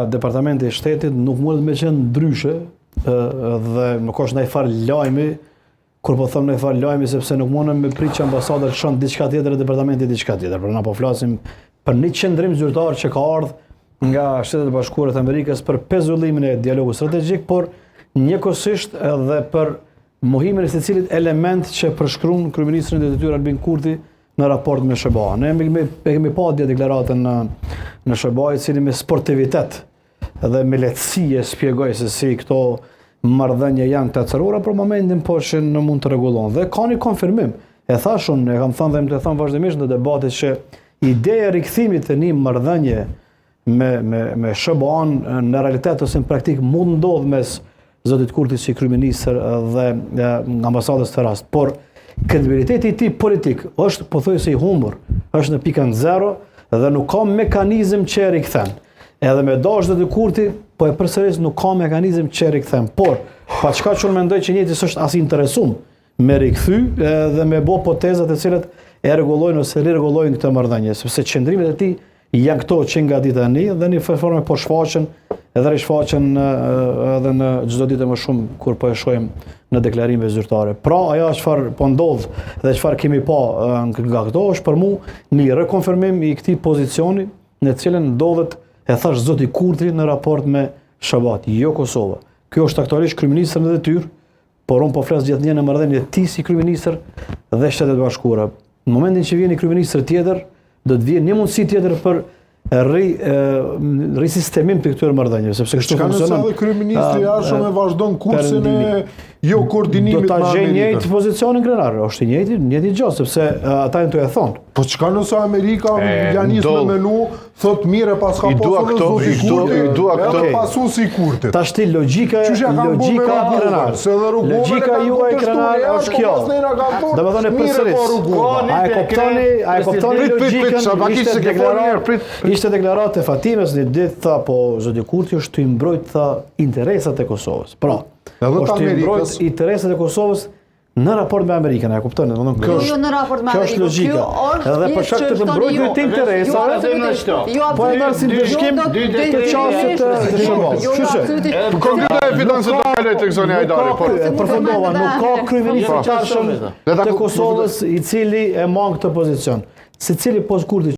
Departamenti i Shtetit nuk mundet me qenë ndryshe dhe nuk është ndaj farë lajmi, kur po them ndaj farë lajmi sepse nuk mundem me prit që ambasada të shon diçka tjetër e departamenti diçka tjetër. Por na po flasim për një qendrim zyrtar që ka ardhur nga Shtetet e Bashkuara të Amerikës për pezullimin e dialogut strategjik, por njëkohësisht edhe për mohimin e secilit element që përshkruan kryeministri i detyrë Albin Kurti në raport me SBA. Ne kemi pa dia deklaratën në SBA, i cili me sportivitet dhe me lehtësi e shpjegoi se si këto marrëdhënie janë të acërora, për momentin po që në mund të rregullon. Dhe ka një konfirmim. E thashun, e kam thënë dhe më të thënë vazhdimisht në debatit që ideja e rikthimit të një marrëdhënie me SBA-n në realitet ose në praktik mund ndodh mes zotit Kurti si kryeministër dhe ambasadës të rast. Por kredibiliteti i tij politik është pothuajse i humbur, është në pikën zero dhe nuk ka mekanizëm që e rikthen. Edhe me dashje të Kurti, po e përsëris nuk ka mekanizëm që e rikthen. Por, pa çka që unë mendoj që njëti s'është as interesum me rikthy dhe me bë potezat e cilat e rregullojnë ose rirregullojnë këtë marrëdhënie, sepse qëndrimet e tij janë këto që nga dita e një dhe një formë po shfaqen edhe rishfaqen edhe në çdo ditë më shumë kur po e shohim në deklarime zyrtare. Pra, ajo çfarë po ndodh dhe çfarë kemi pa nga këto është për mua një rekonfirmim i këtij pozicioni në të cilën ndodhet, e thash zoti Kurti në raport me SBA, jo Kosova. Ky është aktualisht kryeministri në detyrë, por unë po flas gjithnjë në marrëdhënie të tij si kryeministër dhe Shtetet e Bashkuara. Në momentin që vjen një kryeministër tjetër, do të vjen një mundësi tjetër për risistemim të këtyre marrëdhënieve, sepse kështu funksionon. Ka nëse edhe kryeministri Arshëm e vazhdon kursin e jo koordinimit me Amerikën. Do ta gjejë njëjtë pozicionin krenar, është i njëjti gjë, sepse ata janë të e thonë. Po çka nëse Amerika janë nisur me menu, thot mirë pas ka pasur zoti Kurti, edhe pasu si Kurtit. Tash ti logjika krenar. Logjika juaj krenar është kjo. Domethënë përsëris. A e kuptoni logjikën? Ishte deklaratë e Fatimes një ditë, tha, po zoti Kurti është të mbrojtë, tha, interesat e Kosovës. Pra, është të mbrojtë interesat e Kosovës në raport me Amerikën, e kuptoni? Kjo është logjika. Edhe për shkak të mbrojtjes të interesave, po e dalë si ndëshkim të çastit të SBA-s. Kështu konkreta evidencë do kaloj tek zona Hajdari, po përfundova, nuk ka kryeministër të Kosovës i cili e mang këtë pozicion. Secili post Kurti